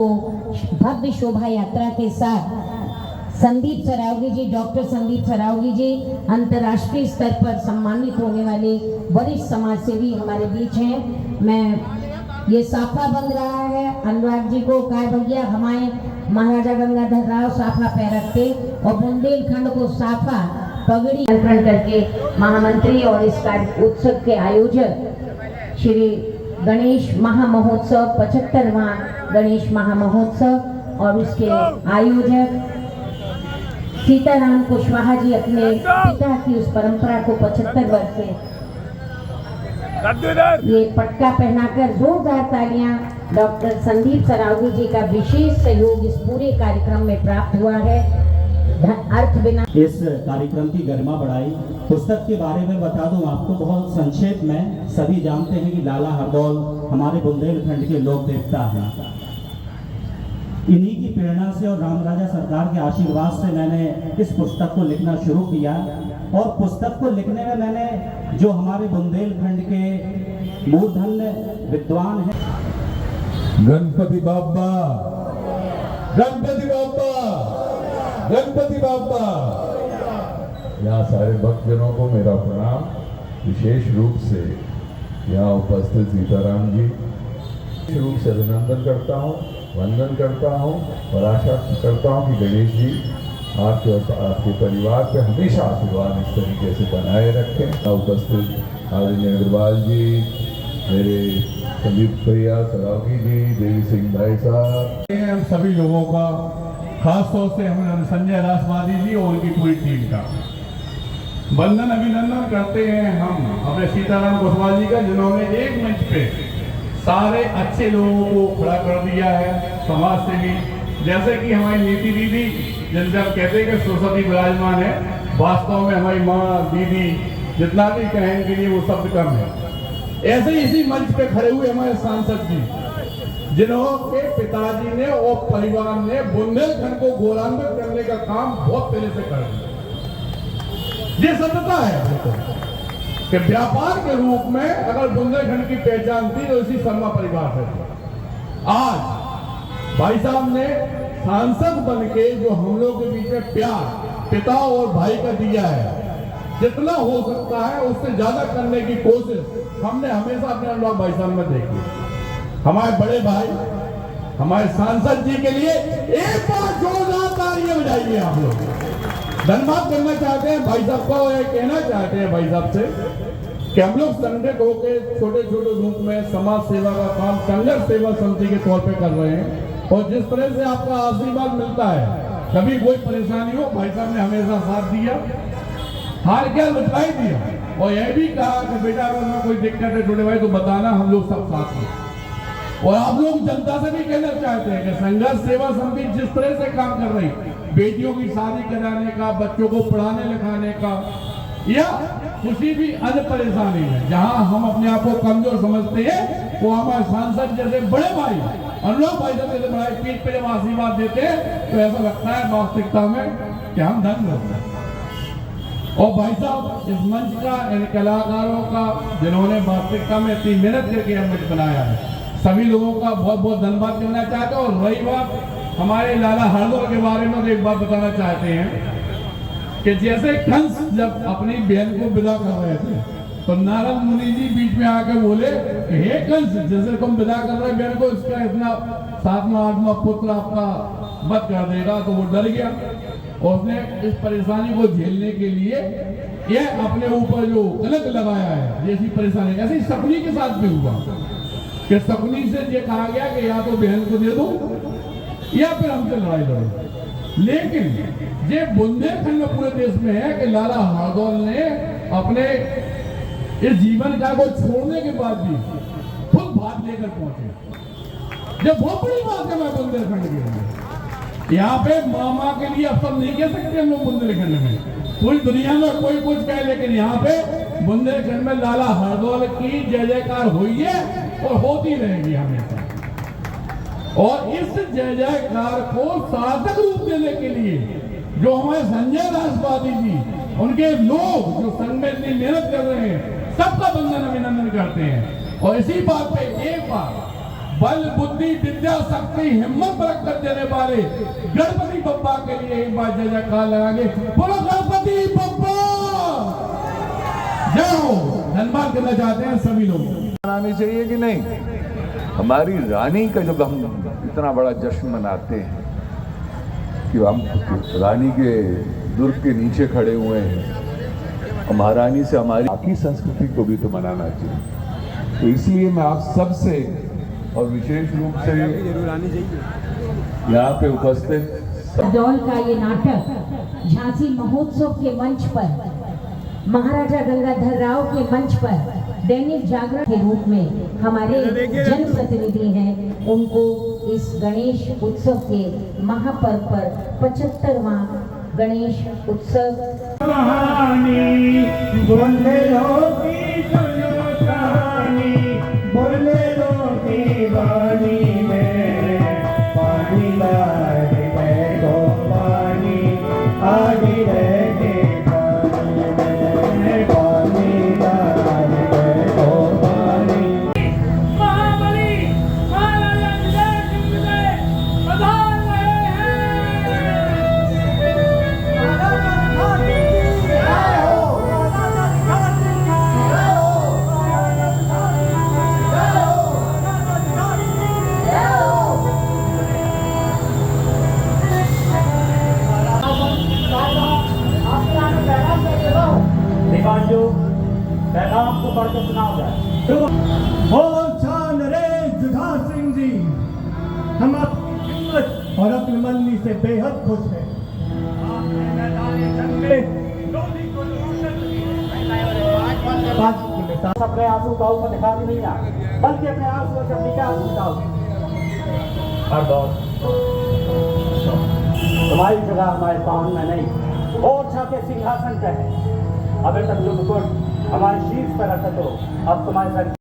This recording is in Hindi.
भव्य शोभा यात्रा के साथ संदीप सरावगी जी, डॉक्टर संदीप सरावगी जी अंतर्राष्ट्रीय स्तर पर सम्मानित होने वाले वरिष्ठ समाज सेवी हमारे बीच हैं। मैं ये साफा बन रहा है, अनुराग जी को काय भैया हमारे महाराजा गंगाधर राव साफा पैरखते और बुंदेलखंड को साफा पगड़ी अर्पण करके महामंत्री और इस कार्य उत्सव के आयोजक श्री गणेश महामहोत्सव 75वां गणेश महामहोत्सव और उसके आयोजक सीताराम कुशवाहा जी अपने पिता की उस परंपरा को 75 वर्ष से ये पटका पहनाकर जोरदार तालियां डॉक्टर संदीप सरावगी जी का विशेष सहयोग इस पूरे कार्यक्रम में प्राप्त हुआ है। अर्थ बिना इस कार्यक्रम की गरिमा बढ़ाई। पुस्तक के बारे में बता दूं आपको बहुत संक्षेप में। सभी जानते हैं कि लाला हरदौल हमारे बुंदेलखंड के लोक देवता हैं। इन्हीं की प्रेरणा से और रामराजा सरकार के आशीर्वाद से मैंने इस पुस्तक को लिखना शुरू किया और पुस्तक को लिखने में मैंने जो हमारे बुंदेलखंड के मूर्धन्य विद्वान हैं, गणपति बाबा, गणपति बाबा, गणपति बाबा, यहाँ सारे भक्तजनों को मेरा प्रणाम। विशेष रूप से यहाँ उपस्थित सीताराम जी विशेष रूप से अभिनंदन करता हूँ, वंदन करता हूँ और आशा करता हूँ कि गणेश जी आपके और आपके परिवार पे हमेशा आशीर्वाद इस तरीके से बनाए रखें। उपस्थित आदरणीय अग्रवाल जी, मेरे संदीप भैया सरावगी जी, देवी सिंह भाई साहब, हम सभी लोगों का खास तौर से हम संजय रासवादी जी और उनकी पूरी टीम का वंदन अभिनंदन करते हैं हम अपने सीताराम कुशवाहा जी का, जिन्होंने एक मंच पे सारे अच्छे लोगों को खड़ा कर दिया है, समाज सेवी। जैसे कि हमारी नीति दीदी जिनसे हम कहते हैं कि सरस्वती विराजमान है, वास्तव में हमारी माँ दीदी जितना भी कहें के लिए वो शब्द कम है। ऐसे ही इसी मंच पे खड़े हुए हमारे सांसद जी, जिन्होंने पिताजी ने और परिवार ने बुंदेलखंड को गौरवान्वित करने का काम बहुत पहले से कर दिया। ये सत्यता है कि व्यापार के रूप में अगर बुंदेलखंड की पहचान थी तो इसी शर्मा परिवार से थी। आज भाई साहब ने सांसद बन के जो हम लोग के बीच में प्यार पिता और भाई का दिया है, जितना हो सकता है उससे ज्यादा करने की कोशिश हमने हमेशा अपने अनुराग भाई साहब में देखी। हमारे बड़े भाई हमारे सांसद जी के लिए एक बार जोरदार तालियां बजाइए आप लोग। धन्यवाद करना चाहते हैं भाई साहब को, और कहना चाहते हैं भाई साहब से कि हम लोग संगठित होकर छोटे छोटे रूप में समाज सेवा का काम संघर्ष सेवा समिति के तौर पे कर रहे हैं। और जिस तरह से आपका आशीर्वाद मिलता है, कभी कोई परेशानी हो भाई साहब ने हमेशा साथ दिया, हार क्या मिटाई दिया और यह भी कहा कि बेटा अगर कोई दिक्कत है छोटे भाई तो बताना, हम लोग सब साथ हैं। और आप लोग जनता से भी कहना चाहते हैं कि संघर्ष सेवा समिति जिस तरह से काम कर रही, बेटियों की शादी कराने का, बच्चों को पढ़ाने लिखाने का, या किसी भी अन्य परेशानी में जहां हम अपने आप को कमजोर समझते हैं, वो हमारे सांसद जैसे बड़े भाई अनुराग भाई साहब जैसे बड़े पीठ पे जब आशीर्वाद देते हैं तो ऐसा लगता है वास्तविकता में कि हम धन्य होते हैं। और भाई साहब इस मंच का, इन कलाकारों का जिन्होंने वास्तविकता में इतनी मेहनत करके यह मंच बनाया है, सभी लोगों का बहुत बहुत धन्यवाद करना चाहते हैं। और रही बात हमारे लाला हरदौल के बारे में, तो एक बात बताना चाहते हैं कि जैसे कंस जब अपनी बहन को विदा कर रहे थे तो नारद मुनि जी बीच में आकर बोले कि हे कंस, जैसे तुम विदा कर रहे बहन को, इसका इतना 7वां 8वां पुत्र आपका वध कर देगा। तो वो डर गया और उसने इस परेशानी को झेलने के लिए यह अपने ऊपर जो कलंक लगाया है, जैसी परेशानी ऐसे ही शकुनी के साथ भी हुआ कि शकुनी से ये कहा गया कि या तो बहन को दे दो या फिर हमसे लड़ाई लड़ो। लेकिन ये बुंदेलखंड में पूरे देश में है कि लाला हरदौल ने अपने इस जीवन का को छोड़ने के बाद भी खुद बात लेकर पहुंचे। जब बहुत बड़ी बात है मैं बुंदेलखंड के लिए, यहाँ पे मामा के लिए अफसर नहीं कह सकते हम लोग बुंदेलखंड में, पूरी दुनिया में कोई कुछ कहे, लेकिन यहाँ पे बुंदेलखंड में लाला हरदौल की जय जयकार हुई है और होती रहेगी हमेशा। और इस जय जयकार को सार्थक रूप देने के लिए जो हमारे संजय रासवादी जी, उनके लोग जो संघ में इतनी मेहनत कर रहे हैं, सबका वंदन अभिनंदन करते हैं। और इसी बात पे एक बार बल बुद्धि विद्या शक्ति हिम्मत बरकत देने वाले गणपति बप्पा के लिए एक बार जय जयकार लगाएंगे। बोलो गणपति बप्पा जय हो। धन्यवाद देना चाहते हैं सभी लोग। मनानी चाहिए कि नहीं? हमारी रानी का जब हम इतना बड़ा जश्न मनाते हैं कि हम रानी के दुर्ग के नीचे खड़े हुए हैं और महारानी से हमारी बाकी संस्कृति को भी तो मनाना चाहिए। तो इसलिए मैं आप सब से और विशेष रूप से यहाँ पे उपस्थित डॉल का ये नाटक झांसी महोत्सव के मंच पर, महाराजा गंगाधर राव के मंच पर दैनिक जागरण के रूप में हमारे जनप्रतिनिधि हैं, उनको इस गणेश उत्सव के महापर्व पर 75वां गणेश उत्सव पैगाम को पढ़ के सुनाओ जाए। बोल शान रे जुझार सिंह जी, हम आपकी हिम्मत और अपनी मंदी से बेहद खुश हैं। आपने मैदानी जंग में लोधी को अपने आंसू का ऊपर दिखा भी नहीं आए, बल्कि अपने आंसू से नीचे आंसू दिखाओ। हर दौर तुम्हारी जगह हमारे पावन में नहीं, ओरछा के सिंहासन पे है। अभी तक जो मुकुट हमारे शीर्ष पर रखा तो अब तुम्हारे सर